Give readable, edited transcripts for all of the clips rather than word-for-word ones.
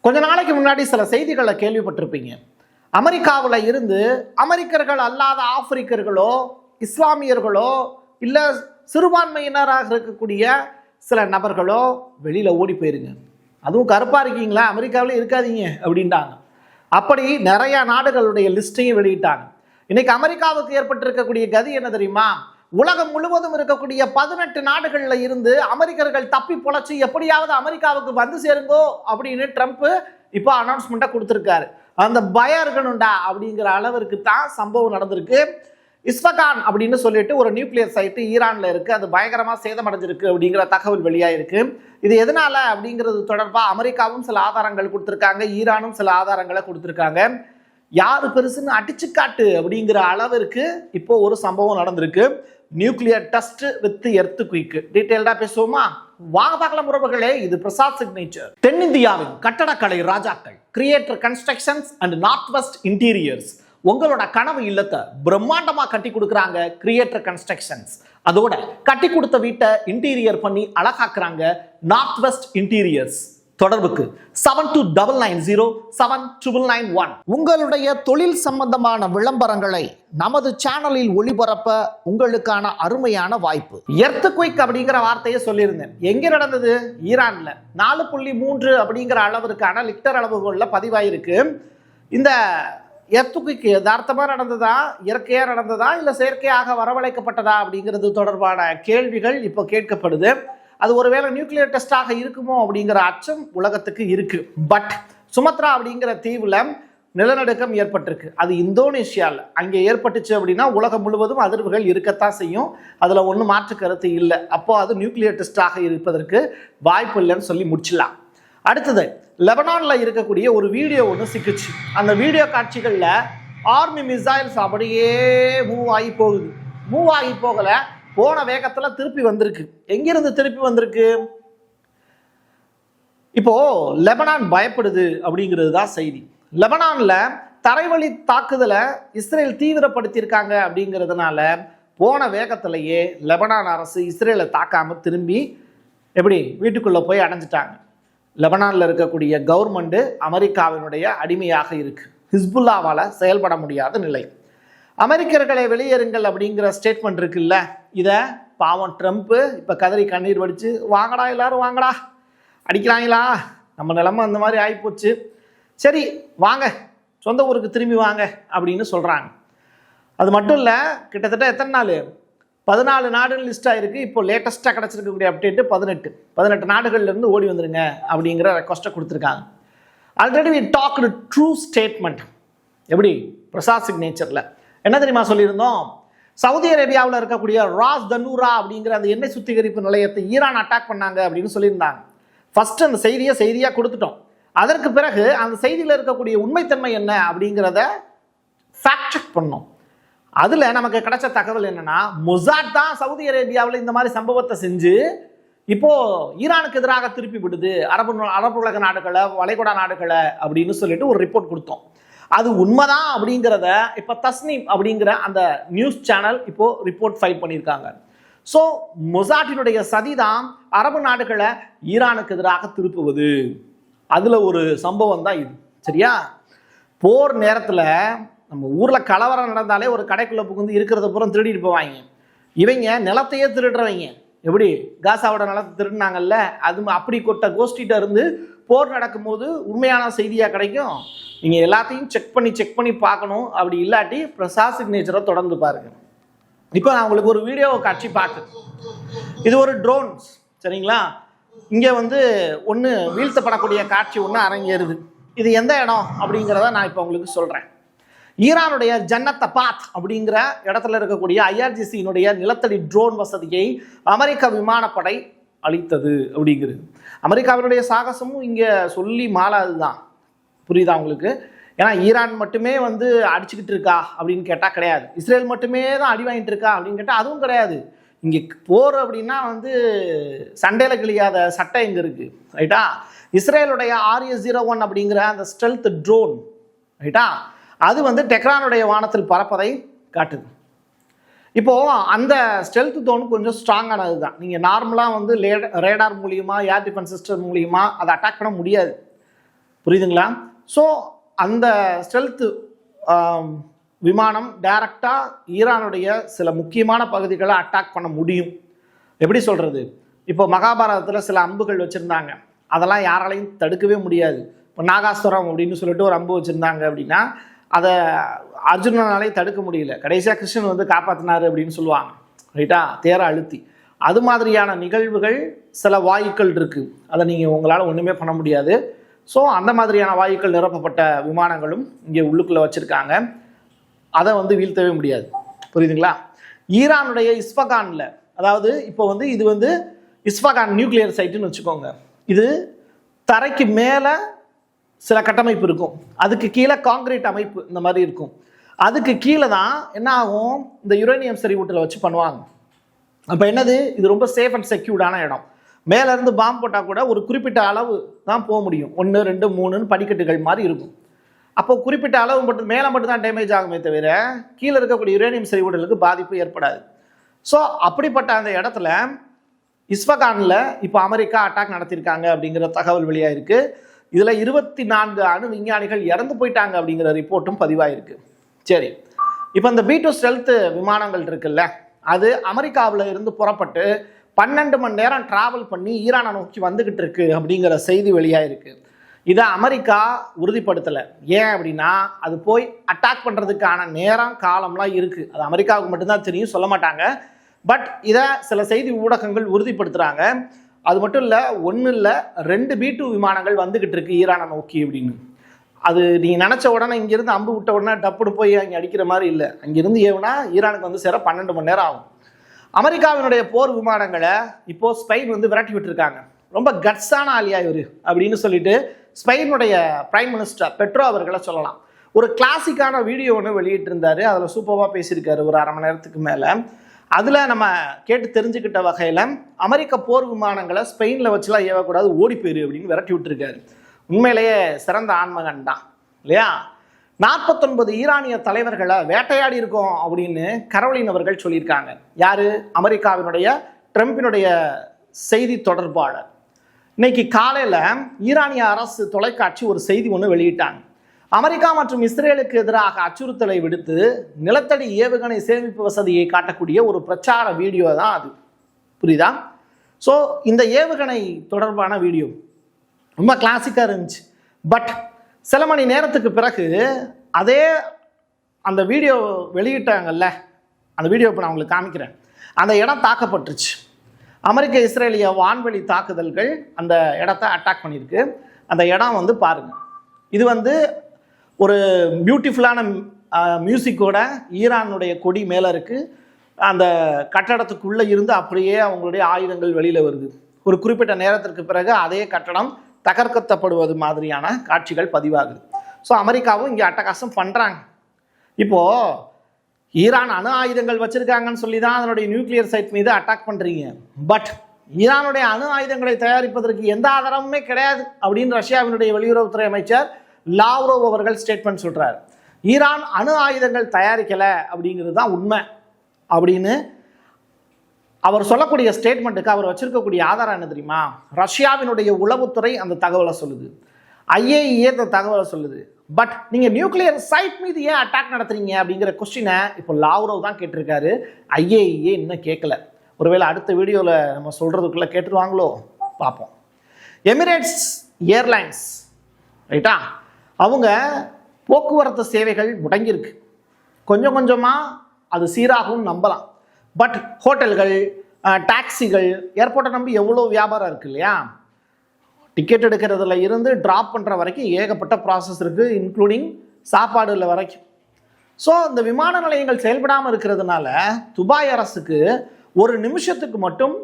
கொஞ்ச நாளைக்கு முன்னாடி சில செய்திகளை கேள்விப்பட்டிருப்பீங்க. அமெரிக்காவில் இருந்து அமெரிக்கர்கள் அல்லாத ஆப்பிரிக்கர்களோ இஸ்லாமியர்களோ இல்லை சிறுபான்மையினராக இருக்கக்கூடிய சில நபர்களோ வெளியில் ஓடி போயிருங்க. அதுவும் கருப்பாக இருக்கீங்களா, அமெரிக்காவில் இருக்காதீங்க அப்படின்ட்டாங்க. அப்படி நிறைய நாடுகளுடைய லிஸ்டையும் வெளியிட்டாங்க. இன்னைக்கு அமெரிக்காவுக்கு ஏற்பட்டிருக்கக்கூடிய கதி என்ன தெரியுமா? உலகம் முழுவதும் இருக்கக்கூடிய 18 நாடுகளில் இருந்து அமெரிக்கர்கள் தப்பி பொழைச்சி எப்படியாவது அமெரிக்காவுக்கு வந்து சேருங்கோ அப்படின்னு ட்ரம்ப் இப்போ அனௌன்ஸ்மெண்ட்டை கொடுத்துருக்காரு. அந்த பயம் இருக்கணும்டா அப்படிங்கிற அளவிற்கு தான் சம்பவம் நடந்திருக்கு. இஸ்ஃபகான் அப்படின்னு சொல்லிட்டு ஒரு நியூக்ளியர் சைட்டு ஈரான்ல இருக்கு, அது பயங்கரமா சேதமடைஞ்சிருக்கு அப்படிங்கிற தகவல் வெளியாயிருக்கு. இது எதனால அப்படிங்கிறது தொடர்பாக அமெரிக்காவும் சில ஆதாரங்கள் கொடுத்துருக்காங்க, ஈரானும் சில ஆதாரங்களை கொடுத்துருக்காங்க. யாரு பெருசுன்னு அடிச்சு காட்டு அப்படிங்கிற அளவிற்கு இப்போ ஒரு சம்பவம் நடந்திருக்கு. Nuclear test with earthquake. டீடைல்டா பேசுவோமா? வாங்க பார்க்கலாம் உறவுகளே. இது பிரசாத் சிக்னேச்சர். தென்னிந்தியாவின் கட்டடக்கலை ராஜாக்கள் creator constructions and north west interiors உங்களோட கனவு இல்லத்தை பிரம்மாண்டமா கட்டி கொடுக்குறாங்க கிரியேட்டர் கன்ஸ்ட்ரக்ஷன்ஸ். அதோட கட்டி கொடுத்த வீட்டை இன்டீரியர் பண்ணி அழகாக்குறாங்க நார்த் வெஸ்ட் இன்டீரியர்ஸ். தொடர்புக்கு 72907991. உங்களுடைய தொழில் சம்பந்தமான விளம்பரங்களை நமது சேனலில் ஒளிபரப்ப உங்களுக்கான அருமையான வாய்ப்பு. எர்த்குயிக் அப்படிங்கிற வார்த்தையை சொல்லியிருந்தேன். எங்க நடந்தது? ஈரான்ல 4.3 அப்படிங்கிற அளவிற்கான லிக்டர் அளவுகோல்ல பதிவாயிருக்கு. இந்த எர்த்குயிக் யதார்த்தமா நடந்ததா, இயற்கையா நடந்ததா, இல்ல செயற்கையாக வரவழைக்கப்பட்டதா அப்படிங்கிறது தொடர்பான கேள்விகள் இப்போ கேட்கப்படுது. அது ஒருவேளை நியூக்ளியர் டெஸ்டாக இருக்குமோ அப்படிங்கிற அச்சம் உலகத்துக்கு இருக்கு. பட் சுமத்ரா அப்படிங்கிற தீவுல நிலநடுக்கம் ஏற்பட்டிருக்கு. அது இந்தோனேஷியாவில் அங்கே ஏற்பட்டுச்சு அப்படின்னா உலகம் முழுவதும் அதிர்வுகள் இருக்கத்தான் செய்யும். அதுல ஒன்றும் மாற்று கருத்து இல்லை. அப்போ அது நியூக்ளியர் டெஸ்டாக இருப்பதற்கு வாய்ப்பு இல்லைன்னு சொல்லி முடிச்சிடலாம். அடுத்தது, லெபனான்ல இருக்கக்கூடிய ஒரு வீடியோ ஒன்று சிக்கிச்சு. அந்த வீடியோ காட்சிகள்ல ஆர்மி மிசைல்ஸ் அப்படியே மூவ் ஆகி போகுது. மூவ் ஆகி போகல, போன வேகத்துல திருப்பி வந்திருக்கு. எங்கிருந்து திருப்பி வந்திருக்கு? இப்போ லெபனான் பயப்படுது அப்படிங்கிறது தான் செய்தி. லெபனான்ல தரைவழி தாக்குதலை இஸ்ரேல் தீவிரப்படுத்தியிருக்காங்க அப்படிங்கிறதுனால போன வேகத்திலேயே லெபனான் அரசு இஸ்ரேலை தாக்காம திரும்பி எப்படி வீட்டுக்குள்ள போய் அடைஞ்சிட்டாங்க. லெபனான்ல இருக்கக்கூடிய கவர்மெண்ட் அமெரிக்காவினுடைய அடிமையாக இருக்கு. ஹிஸ்புல்லாவால செயல்பட முடியாத நிலை. அமெரிக்கர்களை வெளியேறுங்கள் அப்படிங்கிற ஸ்டேட்மெண்ட் இருக்குல்ல, இதை பாவம் ட்ரம்ப் இப்போ கதறி கண்ணீர் வடிச்சு வாங்கடா எல்லாரும் வாங்கடா, அடிக்கிறாங்களா, நம்ம நிலைமை அந்த மாதிரி ஆகிப்போச்சு, சரி வாங்க சொந்த ஊருக்கு திரும்பி வாங்க அப்படின்னு சொல்கிறாங்க. அது மட்டும் இல்லை, கிட்டத்தட்ட எத்தனை நாள்? 14 நாடுகள் லிஸ்ட் ஆகிருக்கு. இப்போ லேட்டஸ்ட்டாக கிடச்சிருக்கக்கூடிய அப்டேட்டு 18 நாடுகள்லேருந்து ஓடி வந்துருங்க அப்படிங்கிற ரெக்வஸ்ட்டை கொடுத்துருக்காங்க. Already we talked true statement. எப்படி? பிரசாத் சிக்னேச்சரில் என்ன தெரியுமா சொல்லியிருந்தோம்? சவுதி அரேபியாவில் இருக்கக்கூடிய ராஸ் தனூரா அப்படிங்கிற அந்த எண்ணெய் சுத்திகரிப்பு நிலையத்தை ஈரான் அட்டாக் பண்ணாங்க அப்படின்னு சொல்லியிருந்தாங்க. ஃபர்ஸ்ட் அந்த செய்தியாக கொடுத்துட்டோம். அதற்கு பிறகு அந்த செய்தியில் இருக்கக்கூடிய உண்மைத்தன்மை என்ன அப்படிங்கிறத ஃபேக்ட் செக் பண்ணோம். அதில் நமக்கு கிடைச்ச தகவல் என்னன்னா, மொசாட் தான் சவுதி அரேபியாவில் இந்த மாதிரி சம்பவத்தை செஞ்சு இப்போ ஈரானுக்கு எதிராக திருப்பி விடுது அரபு உலக நாடுகளை, வளைகுடா நாடுகளை அப்படின்னு சொல்லிட்டு ஒரு ரிப்போர்ட் கொடுத்தோம். அது உண்மைதான் அப்படிங்கிறத இப்போ தஸ்னீம் அப்படிங்கிற அந்த நியூஸ் சேனல் இப்போ ரிப்போர்ட் ஃபைல் பண்ணியிருக்காங்க. ஸோ மொசாட்டினுடைய சதிதான் அரபு நாடுகளை ஈரானுக்கு எதிராக திருப்புவது. அதில் ஒரு சம்பவம் தான் இது. சரியா? போர் நேரத்தில் நம்ம ஊரில் கலவரம் நடந்தாலே ஒரு கடைக்குள்ளே புகுந்து இருக்கிறத பூரா திருடிட்டு போவாங்க. இவங்க நிலத்தையே திருடுறவங்க. எப்படி காசாவோட நிலத்தை திருடினாங்கல்ல, அது அப்படி கொட்ட கோஷ்டிகிட்ட இருந்து போர் நடக்கும்போது உண்மையான செய்தியாக கிடைக்கும். நீங்கள் எல்லாத்தையும் செக் பண்ணி பார்க்கணும். அப்படி இல்லாட்டி பிரசாத் சிக்னேச்சரை தொடர்ந்து பாருங்க. இப்போ நான் உங்களுக்கு ஒரு வீடியோ காட்சி பார்க்குறேன். இது ஒரு ட்ரோன்ஸ், சரிங்களா? இங்கே ஒன்று வீழ்த்தப்படக்கூடிய காட்சி ஒன்று அரங்கேறுது. இது எந்த இடம் அப்படிங்கிறத நான் இப்போ உங்களுக்கு சொல்கிறேன். ஈரானுடைய ஜன்னத் அபாத் அப்படிங்கிற இடத்துல இருக்கக்கூடிய IRGC-னுடைய நிலத்தடி ட்ரோன் வசதியை அமெரிக்க விமானப்படை அளித்தது அப்படிங்கிறது. அமெரிக்காவினுடைய சாகசமும் இங்கே சொல்லி மாலாது தான். புரியுதா உங்களுக்கு? ஏன்னா ஈரான் மட்டுமே அடிச்சுக்கிட்டு இருக்கா அப்படின்னு கேட்டால் கிடையாது. இஸ்ரேல் மட்டுமே தான் அடி வாங்கிட்டு இருக்கா அப்படின்னு கேட்டால் அதுவும் கிடையாது. இங்கே போர் அப்படின்னா சண்டையில் கிழியாத சட்டை இங்கே இருக்குது. ரைட்டா? இஸ்ரேலுடைய RS-01 அப்படிங்கிற அந்த ஸ்டெல்த் ட்ரோன், ரைட்டா, அது டெஹ்ரானுடைய வானத்தில் பறப்பதை காட்டுது. இப்போது அந்த ஸ்டெல்த் ட்ரோன் கொஞ்சம் ஸ்ட்ராங்கானது தான். நீங்கள் நார்மலாக ரேடார் மூலியமாக, ஏர் டிஃபென்ஸ் சிஸ்டம் மூலியமாக அதை அட்டாக் பண்ண முடியாது. புரியுதுங்களா? ஸோ அந்த ஸ்டெல்த் விமானம் டைரக்டாக ஈரானுடைய சில முக்கியமான பகுதிகளை அட்டாக் பண்ண முடியும். எப்படி சொல்கிறது, இப்போ மகாபாரதத்தில் சில அம்புகள் வச்சுருந்தாங்க, அதெல்லாம் யாராலையும் தடுக்கவே முடியாது. இப்போ நாகாஸ்வரம் அப்படின்னு சொல்லிட்டு ஒரு அம்பு வச்சுருந்தாங்க அப்படின்னா அதை அர்ஜுனனாலே தடுக்க முடியல, கடைசியாக கிருஷ்ணன் வந்து காப்பாற்றினாரு அப்படின்னு சொல்லுவாங்க, ரைட்டா, தேர அழுத்தி. அது மாதிரியான நிகழ்வுகள் சில வாயுக்கள் இருக்குது, அதை நீங்கள் உங்களால் ஒன்றுமே பண்ண முடியாது. ஸோ அந்த மாதிரியான வாயுக்கள் நிரப்பப்பட்ட விமானங்களும் இங்கே உள்ளுக்குள்ளே வச்சுருக்காங்க, அதை வந்து வீழ்த்தவே முடியாது. புரியுதுங்களா? ஈரானுடைய இஸ்ஃபகானில், அதாவது இப்போ வந்து இது வந்து இஸ்ஃபகான் நியூக்ளியர் சைட்டுன்னு வச்சுக்கோங்க, இது தரைக்கு மேலே சில கட்டமைப்பு இருக்கும், அதுக்கு கீழே காங்கிரீட் அமைப்பு இந்த மாதிரி இருக்கும், அதுக்கு கீழே தான் என்ன ஆகும், இந்த யுரேனியம் செறிவூட்டலை வச்சு பண்ணுவாங்க. அப்போ என்னது, இது ரொம்ப சேஃப் அண்ட் செக்யூர்டான இடம். மேலேருந்து பாம்பு போட்டால் கூட ஒரு குறிப்பிட்ட அளவு தான் போக முடியும், 1 2 3ன்னு படிக்கட்டுகள் மாதிரி இருக்கும். அப்போ குறிப்பிட்ட அளவு மட்டும் மேலே மட்டும் தான் டேமேஜ் ஆகுமே தவிர கீழே இருக்கக்கூடிய யுரேனியம் செறிவூட்டலுக்கு பாதிப்பு ஏற்படாது. ஸோ அப்படிப்பட்ட அந்த இடத்துல இஸ்ஃபகானில் இப்போ அமெரிக்கா அட்டாக் நடத்தியிருக்காங்க அப்படிங்கிற தகவல் வெளியாயிருக்கு. இதில் 24 அணு விஞ்ஞானிகள் இறந்து போயிட்டாங்க அப்படிங்கிற ரிப்போர்ட்டும் பதிவாயிருக்கு. சரி, இப்போ இந்த B2 ஸ்டெல்த் விமானங்கள் இருக்குல்ல, அது அமெரிக்காவில் இருந்து புறப்பட்டு 12 மணி நேரம் டிராவல் பண்ணி ஈரானை நோக்கி வந்துகிட்டு இருக்கு அப்படிங்கிற செய்தி வெளியாயிருக்கு. இதை அமெரிக்கா உறுதிப்படுத்தலை. ஏன் அப்படின்னா அது போய் அட்டாக் பண்ணுறதுக்கான நேரம் காலம்லாம் இருக்குது, அது அமெரிக்காவுக்கு மட்டும்தான் தெரியும், சொல்ல மாட்டாங்க. பட் இதை சில செய்தி ஊடகங்கள் உறுதிப்படுத்துகிறாங்க. அது மட்டும் இல்லை, 1 இல்லை 2 B2 விமானங்கள் வந்துக்கிட்டு இருக்கு ஈரானை நோக்கி அப்படின்னு. அது நீங்கள் நினச்ச உடனே இங்கேருந்து அம்பு விட்ட உடனே டப்புடு போய் அங்கே அடிக்கிற மாதிரி இல்லை, அங்கேருந்து ஏவுனா ஈரானுக்கு வந்து சேர 12 மணி நேரம் ஆகும். அமெரிக்காவினுடைய போர் விமானங்களை இப்போது ஸ்பெயின் வந்து விரட்டி விட்டுருக்காங்க. ரொம்ப கட்ஸான ஆலியா இவர் அப்படின்னு சொல்லிட்டு ஸ்பெயினுடைய பிரைம் மினிஸ்டர் பெட்ரோ அவர்களை சொல்லலாம். ஒரு கிளாசிக்கான வீடியோ ஒன்று வெளியிட்டிருந்தாரு, அதில் சூப்பராக பேசியிருக்காரு ஒரு அரை மணி நேரத்துக்கு மேலே. அதில் நம்ம கேட்டு தெரிஞ்சுக்கிட்ட வகையில் அமெரிக்க போர் விமானங்களை ஸ்பெயினில் வச்சுலாம் ஏவக்கூடாது, ஓடி போயிரு அப்படின்னு விரட்டி விட்டுருக்காரு. உண்மையிலேயே சிறந்த ஆன்மகன் தான் இல்லையா? 49 ஈரானிய தலைவர்களை வேட்டையாடி இருக்கோம் அப்படின்னு கரோலின் அவர்கள் சொல்லியிருக்காங்க. யாரு? அமெரிக்காவினுடைய ட்ரம்பினுடைய செய்தி தொடர்பாளர். இன்னைக்கு காலையில் ஈரானிய அரசு தொலைக்காட்சி ஒரு செய்தி ஒன்று வெளியிட்டாங்க. அமெரிக்கா மற்றும் இஸ்ரேலுக்கு எதிராக அச்சுறுத்தலை விடுத்து நிலத்தடி ஏவுகணை சேமிப்பு வசதியை காட்டக்கூடிய ஒரு பிரச்சார வீடியோ தான் அது. புரியுதா? ஸோ இந்த ஏவுகணை தொடர்பான வீடியோ ரொம்ப கிளாசிக்காக இருந்துச்சு. பட் சில மணி நேரத்துக்கு பிறகு அதே அந்த வீடியோ வெளியிட்டாங்கல்ல, அந்த வீடியோ இப்போ நான் உங்களுக்கு காமிக்கிறேன். அந்த இடம் தாக்கப்பட்டுருச்சு. அமெரிக்க இஸ்ரேலிய வான்வெளி தாக்குதல்கள் அந்த இடத்த அட்டாக் பண்ணியிருக்கு. அந்த இடம் வந்து பாருங்கள், இது வந்து ஒரு பியூட்டிஃபுல்லான மியூசிக்கோட ஈரானுடைய கொடி மேலே இருக்குது. அந்த கட்டடத்துக்குள்ளே இருந்து அப்படியே அவங்களுடைய ஆயுதங்கள் வெளியில் வருது. ஒரு குறிப்பிட்ட நேரத்திற்கு பிறகு அதே கட்டடம் தகர்க்கப்படுவது மாதிரியான காட்சிகள் பதிவாகுது. ஸோ அமெரிக்காவும் இங்கே அட்டகாசம் பண்ணுறாங்க. இப்போது ஈரான் அணு ஆயுதங்கள் வச்சுருக்காங்கன்னு சொல்லி தான் அதனுடைய நியூக்ளியர் சைட் மீது அட்டாக் பண்ணுறீங்க. பட் ஈரானுடைய அணு ஆயுதங்களை தயாரிப்பதற்கு எந்த ஆதாரமுமே கிடையாது அப்படின்னு ரஷ்யாவினுடைய வெளியுறவுத்துறை அமைச்சர் லாவ்ரோவ் அவர்கள் ஸ்டேட்மெண்ட் சொல்கிறார். ஈரான் அணு ஆயுதங்கள் தயாரிக்கலை அப்படிங்கிறது தான் உண்மை அப்படின்னு அவர் சொல்லக்கூடிய ஸ்டேட்மெண்ட்டுக்கு அவர் வச்சிருக்கக்கூடிய ஆதாரம் என்ன தெரியுமா? ரஷ்யாவினுடைய உளவுத்துறை அந்த தகவலை சொல்லுது, IAEA அந்த தகவலை சொல்லுது. பட் நீங்கள் நியூக்ளியர் சைட் மீது ஏன் அட்டாக் நடத்துறீங்க அப்படிங்கிற கொஸ்டினை இப்போ லாவ்ரோவ் தான் கேட்டிருக்காரு. IAEA இன்னும் கேட்கல. ஒருவேளை அடுத்த வீடியோவில் நம்ம சொல்கிறதுக்குள்ளே கேட்டுருவாங்களோ பார்ப்போம். எமிரேட்ஸ் ஏர்லைன்ஸ் ரைட்டா, அவங்க போக்குவரத்து சேவைகள் முடங்கியிருக்கு. கொஞ்சம் கொஞ்சமாக அது சீராகவும் நம்பலாம். பட் ஹோட்டல்கள், டாக்ஸிகள், ஏர்போர்ட்டை நம்பி எவ்வளோ வியாபாரம் இருக்குது இல்லையா? டிக்கெட் எடுக்கிறதுல இருந்து ட்ராப் பண்ணுற வரைக்கும் ஏகப்பட்ட ப்ராசஸ் இருக்குது, இன்க்ளூடிங் சாப்பாடுல வரைக்கும். ஸோ இந்த விமான நிலையங்கள் செயல்படாமல் இருக்கிறதுனால துபாய் அரசுக்கு ஒரு நிமிஷத்துக்கு மட்டும்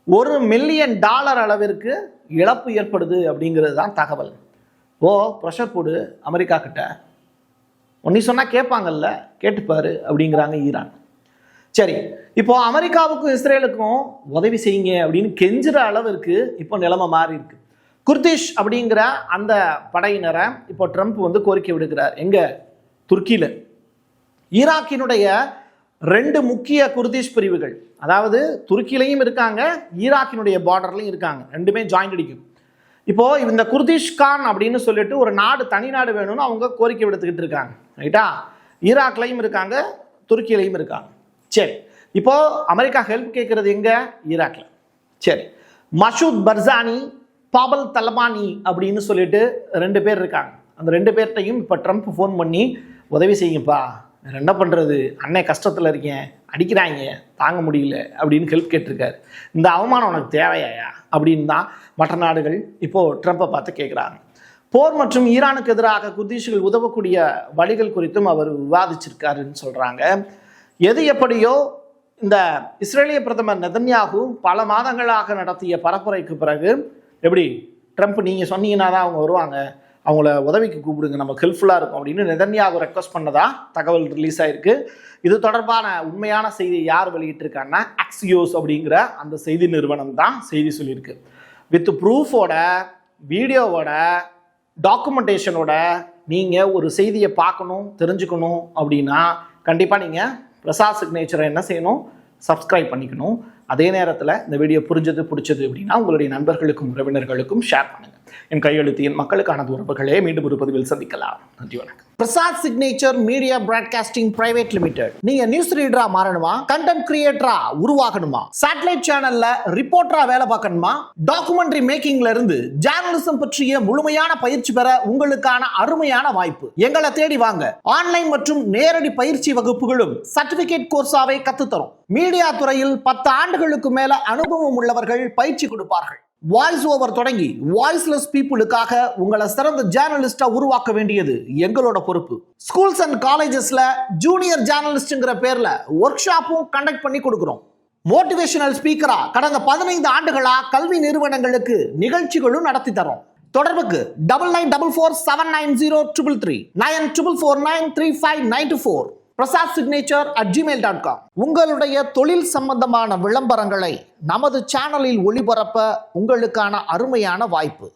$1 மில்லியன் அளவிற்கு இழப்பு ஏற்படுது அப்படிங்கிறது தான் தகவல். ப்ரெஷர் போடு அமெரிக்கா கிட்ட, ஒன்னி சொன்னால் கேட்பாங்கல்ல, கேட்டுப்பாரு அப்படிங்கிறாங்க ஈரான். சரி, இப்போ அமெரிக்காவுக்கும் இஸ்ரேலுக்கும் உதவி செய்யுங்க அப்படின்னு கெஞ்சுற அளவிற்கு இப்போ நிலைமை மாறி இருக்கு. குர்திஷ் அப்படிங்கிற அந்த படையினரை இப்போ ட்ரம்ப் வந்து கோரிக்கை விடுக்கிறார். எங்க? துருக்கியில். ஈராக்கினுடைய 2 முக்கிய குர்திஷ் பிரிவுகள், அதாவது துருக்கியிலையும் இருக்காங்க, ஈராக்கினுடைய பார்டர்லையும் இருக்காங்க, ரெண்டுமே ஜாயிண்ட் அடிக்கும். இப்போ இந்த குர்திஷ்கான் அப்படின்னு சொல்லிட்டு ஒரு நாடு, தனி நாடு வேணும்னு அவங்க கோரிக்கை விடுத்துக்கிட்டு இருக்காங்க. ரைட்டா? ஈராக்லையும் இருக்காங்க, துருக்கியிலையும் இருக்காங்க. சரி, இப்போ அமெரிக்கா ஹெல்ப் கேட்கறது எங்க? ஈராக்ல. சரி, மசூத் பர்சானி, பாபல் தலபானி அப்படின்னு சொல்லிட்டு 2 பேர் இருக்காங்க. அந்த 2 பேர்ட்டையும் இப்போ ட்ரம்ப் ஃபோன் பண்ணி உதவி செய்யுங்கப்பா, வேறு என்ன பண்ணுறது, அண்ணன் கஷ்டத்தில் இருக்கேன், அடிக்கிறாங்க, தாங்க முடியல அப்படின்னு ஹெல்ப் கேட்டிருக்காரு. இந்த அவமானம் உனக்கு தேவையா அப்படின்னு தான் மற்ற நாடுகள் இப்போது ட்ரம்ப்பை பார்த்து கேட்குறாங்க. போர் மற்றும் ஈரானுக்கு எதிராக குர்திஷ்கள் உதவக்கூடிய வழிகள் குறித்தும் அவர் விவாதிச்சிருக்காருன்னு சொல்கிறாங்க. எது எப்படியோ இந்த இஸ்ரேலிய பிரதமர் நெதன்யாகு பல மாதங்களாக நடத்திய பரப்புரைக்கு பிறகு எப்படி ட்ரம்ப் நீங்கள் சொன்னீங்கன்னா தான் அவங்க வருவாங்க, அவங்கள உதவிக்கு கூப்பிடுங்க, நமக்கு ஹெல்ப்ஃபுல்லாக இருக்கும் அப்படின்னு நெதன்யாகு ரெக்வஸ்ட் பண்ணதா தகவல் ரிலீஸ் ஆயிருக்கு. இது தொடர்பான உண்மையான செய்தி யார் வெளியிட்டிருக்காங்கன்னா ஆக்சியோஸ் அப்படிங்கிற அந்த செய்தி நிறுவனம் தான் செய்தி சொல்லியிருக்கு. வித் ப்ரூஃபோட, வீடியோவோட, டாக்குமெண்டேஷனோட நீங்கள் ஒரு செய்தியை பார்க்கணும், தெரிஞ்சுக்கணும் அப்படின்னா கண்டிப்பாக நீங்கள் பிரசாத் சிக்னேச்சரை என்ன செய்யணும்? சப்ஸ்கிரைப் பண்ணிக்கணும். அதே நேரத்தில் இந்த வீடியோ பிடிச்சது அப்படின்னா உங்களுடைய நண்பர்களுக்கும் உறவினர்களுக்கும் ஷேர் பண்ணுங்கள். என் கையெழுத்து என் மக்களுக்கான உறவுகளே. மீண்டும் ஒரு பதிவில் சந்திக்கலாம். நன்றி, வணக்கம். Prasad signature media broadcasting private limited. நீங்க நியூஸ் ரீடரா மாறணுமா? கண்டென்ட் கிரியேட்டரா உருவாகணுமா? சேட்டலைட் சேனல்ல ரிப்போர்ட்டரா வேலை பார்க்கணுமா? டாக்குமெண்ட்ரி மேக்கிங்ல இருந்து ஜேர்னலிசம் பற்றிய முழுமையான பயிற்சி பெற உங்களுக்கான அருமையான வாய்ப்பு. எங்களை தேடி வாங்க. ஆன்லைன் மற்றும் நேரடி பயிற்சி வகுப்புகளும் சர்டிபிகேட் கோர்ஸாவே கத்துத்தரும். மீடியா துறையில் 10 ஆண்டுகளுக்கு மேல அனுபவம் உள்ளவர்கள் பயிற்சி கொடுப்பார்கள். வாய்ஸ் ஓவர் தொடங்கி வாய்ஸ்லெஸ் பீப்புளுக்காக உங்களை சிறந்த ஜேர்னலிஸ்டா உருவாக்க வேண்டியது எங்களோட பொறுப்பு. ஸ்கூல்ஸ் அண்ட் காலேஜஸ்ல ஜூனியர் ஜேர்னலிஸ்ட்ங்கிற பேர்ல ஒர்க் ஷாப்பும் கண்டக்ட் பண்ணி கொடுக்கிறோம். மோட்டிவேஷனல் ஸ்பீக்கரா கடந்த 15 ஆண்டுகளா கல்வி நிறுவனங்களுக்கு நிகழ்ச்சிகளும் நடத்தி தரோம். தொடர்புக்கு 9944790333 94493594 prasad@gmail.com. உங்களுடைய தொழில் சம்பந்தமான விளம்பரங்களை நமது சேனலில் ஒளிபரப்ப உங்களுக்கான அருமையான வாய்ப்பு.